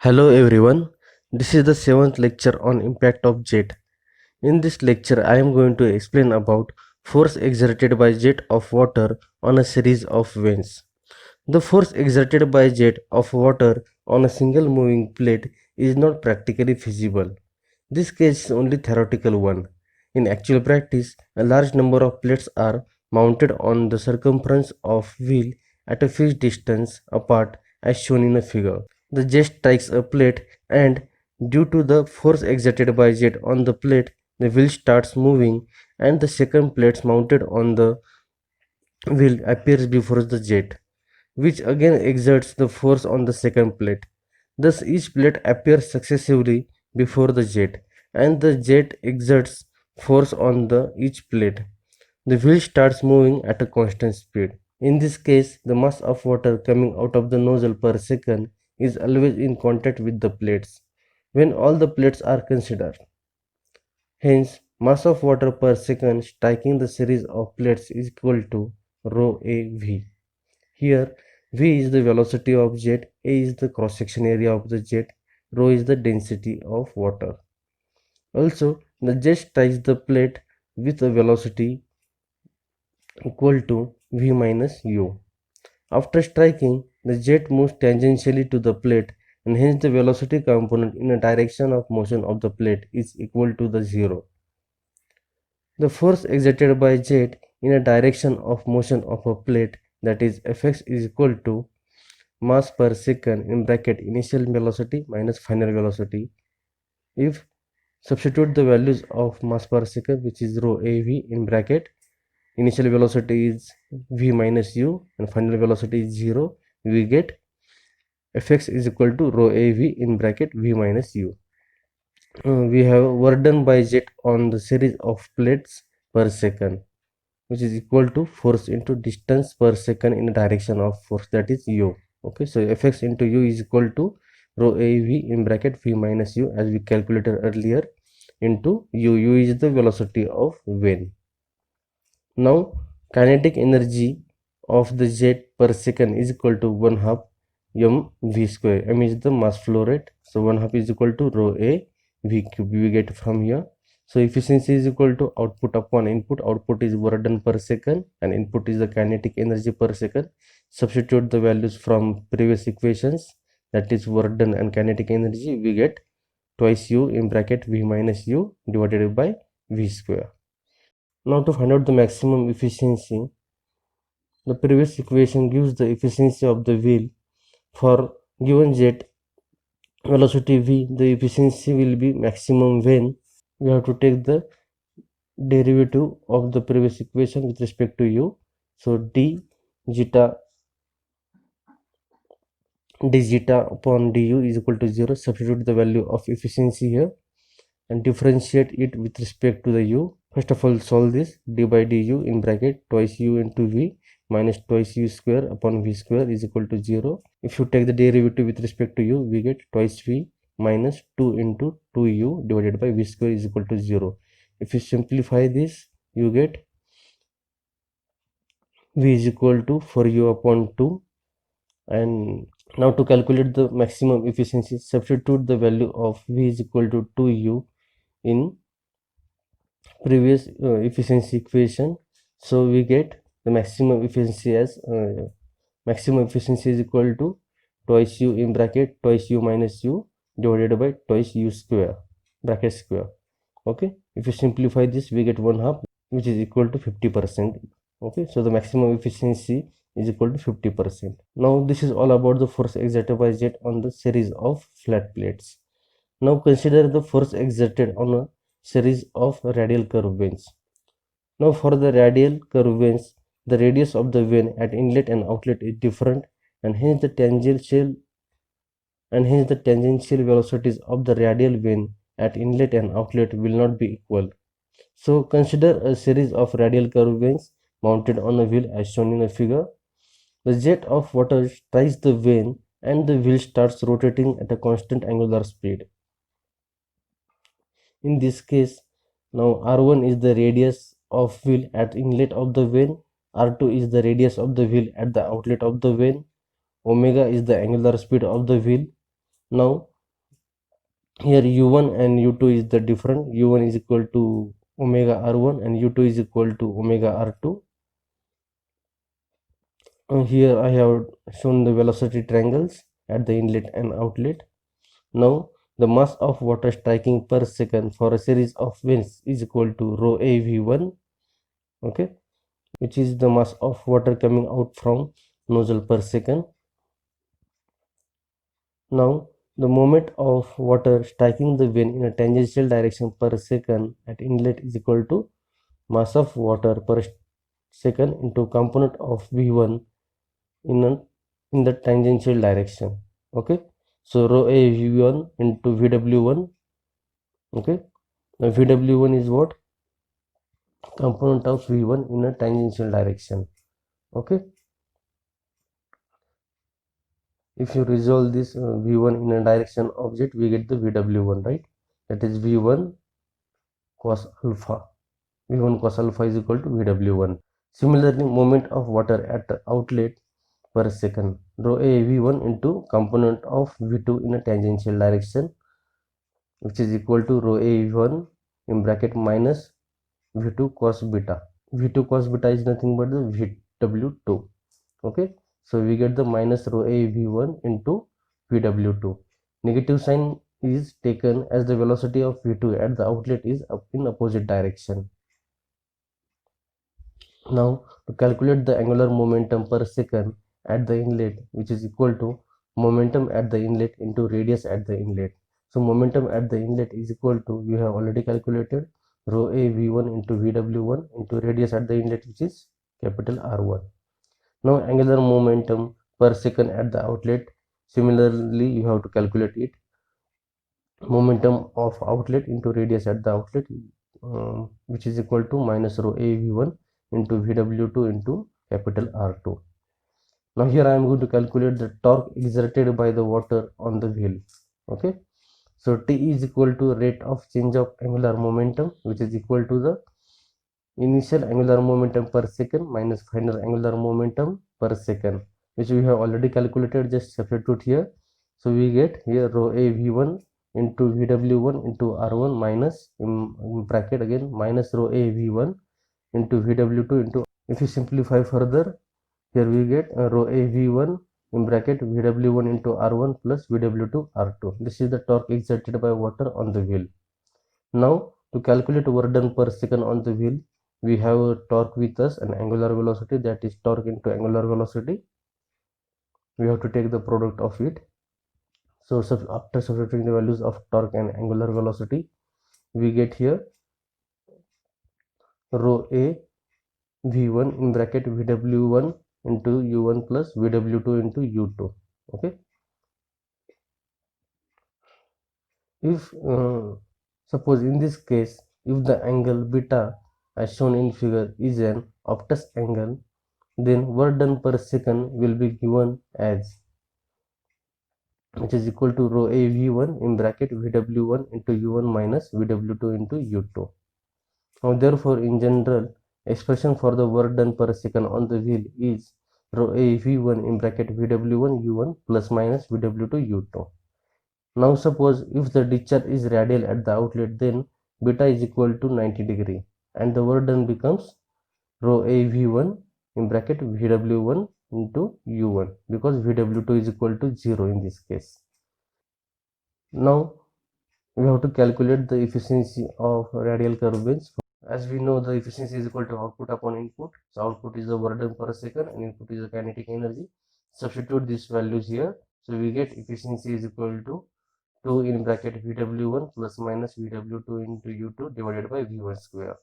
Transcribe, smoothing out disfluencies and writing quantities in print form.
Hello everyone, this is the 7th lecture on impact of jet. In this lecture I am going to explain about force exerted by jet of water on a series of vanes. The force exerted by jet of water on a single moving plate is not practically feasible. This case is only theoretical one. In actual practice, a large number of plates are mounted on the circumference of wheel at a fixed distance apart as shown in a figure. The jet strikes a plate and due to the force exerted by jet on the plate, the wheel starts moving and the second plate mounted on the wheel appears before the jet, which again exerts the force on the second plate. Thus each plate appears successively before the jet and the jet exerts force on the each plate. The wheel starts moving at a constant speed. In this case, the mass of water coming out of the nozzle per second is always in contact with the plates when all the plates are considered. Hence, mass of water per second striking the series of plates is equal to rho a v. Here, v is the velocity of jet, a is the cross-section area of the jet, rho is the density of water. Also, the jet strikes the plate with a velocity equal to v minus u. After striking, the jet moves tangentially to the plate and hence the velocity component in a direction of motion of the plate is equal to the 0. The force exerted by jet in a direction of motion of a plate, that is Fx, is equal to mass per second in bracket initial velocity minus final velocity. If substitute the values of mass per second, which is rho av in bracket, initial velocity is v minus u and final velocity is 0, we get Fx is equal to rho av in bracket v minus u. We have work done by jet on the series of plates per second, which is equal to force into distance per second in the direction of force, that is u. Okay, so Fx into u is equal to rho av in bracket v minus u as we calculated earlier into u. U is the velocity of vane. Now kinetic energy of the jet per second is equal to 1/2 mv square. M is the mass flow rate, so 1/2 is equal to rho a v cube we get from here. So efficiency is equal to output upon input. Output is work done per second and input is the kinetic energy per second. Substitute the values from previous equations, that is work done and kinetic energy, we get twice u in bracket v minus u divided by v square. Now to find out the maximum efficiency, the previous equation gives the efficiency of the wheel for given jet velocity v. The efficiency will be maximum when we have to take the derivative of the previous equation with respect to u. So d zeta upon du is equal to 0. Substitute the value of efficiency here and differentiate it with respect to the u. First of all, solve this. D by du in bracket twice u into v minus twice u square upon v square is equal to 0. If you take the derivative with respect to u, we get twice v minus 2 into 2u divided by v square is equal to 0. If you simplify this, you get v is equal to 4u upon 2. And now to calculate the maximum efficiency, substitute the value of v is equal to 2u in previous efficiency equation. So we get the maximum efficiency as maximum efficiency is equal to twice u in bracket twice u minus u divided by twice u square bracket square. Okay, if you simplify this, we get 1/2, which is equal to 50%. Okay, so the maximum efficiency is equal to 50%. Now this is all about the force exerted by jet on the series of flat plates. Now consider the force exerted on a series of radial curve vanes. Now for the radial curve vanes, the radius of the vane at inlet and outlet is different and hence the tangential velocities of the radial vane at inlet and outlet will not be equal. So consider a series of radial curve vanes mounted on a wheel as shown in the figure. The jet of water strikes the vane and the wheel starts rotating at a constant angular speed. In this case, now r1 is the radius of wheel at inlet of the vane, r2 is the radius of the wheel at the outlet of the vane, omega is the angular speed of the wheel. Now Here u1 and u2 is the different. u1 is equal to omega r1 and u2 is equal to omega r2. Here I have shown the velocity triangles at the inlet and outlet. Now the mass of water striking per second for a series of vanes is equal to rho a v1, okay, which is the mass of water coming out from nozzle per second. Now the moment of water striking the vane in a tangential direction per second at inlet is equal to mass of water per second into component of v1 in the tangential direction. Okay, so rho a v1 into vw1. Okay, now vw1 is what? Component of v1 in a tangential direction. Okay, if you resolve this v1 in a direction object, we get the vw1, right? That is v1 cos alpha. v1 cos alpha is equal to vw1. Similarly, moment of water at outlet per second, rho a v1 into component of v2 in a tangential direction, which is equal to rho a v1 in bracket minus v2 cos beta. v2 cos beta is nothing but the vw2. Okay, so we get the minus rho a v1 into vw2. Negative sign is taken as the velocity of v2 at the outlet is up in opposite direction. Now to calculate the angular momentum per second at the inlet, which is equal to momentum at the inlet into radius at the inlet. So momentum at the inlet is equal to, we have already calculated, rho a v1 into vw1 into radius at the inlet, which is capital R1. Now angular momentum per second at the outlet, similarly you have to calculate it. Momentum of outlet into radius at the outlet, which is equal to minus rho a v1 into vw2 into capital R2. Now here I am going to calculate the torque exerted by the water on the wheel. Okay, so T is equal to rate of change of angular momentum, which is equal to the initial angular momentum per second minus final angular momentum per second, which we have already calculated. Just substitute here. So we get here rho a v1 into vw1 into r1 minus in bracket again minus rho a v1 into vw2 into, if you simplify further, here we get rho a v1 in bracket vw1 into r1 plus vw2 r2. This is the torque exerted by water on the wheel. Now to calculate work done per second on the wheel, we have a torque with us and angular velocity, that is torque into angular velocity. We have to take the product of it. So after substituting the values of torque and angular velocity, we get here rho a v1 in bracket vw1 into u1 plus vw2 into u2. Okay, if suppose in this case, if the angle beta as shown in figure is an obtuse angle, then work done per second will be given as, which is equal to rho a v1 in bracket vw1 into u1 minus vw2 into u2. Now therefore in general, expression for the work done per second on the wheel is rho a v1 in bracket vw1 u1 plus minus vw2 u2. Now suppose if the discharge is radial at the outlet, then beta is equal to 90 degree and the work done becomes rho a v1 in bracket vw1 into u1, because vw2 is equal to 0 in this case. Now we have to calculate the efficiency of radial curve vanes. As we know, the efficiency is equal to output upon input. So output is the work done per second and input is the kinetic energy. Substitute these values here. So we get efficiency is equal to 2 in bracket vw1 plus minus vw2 into u2 divided by v1 square.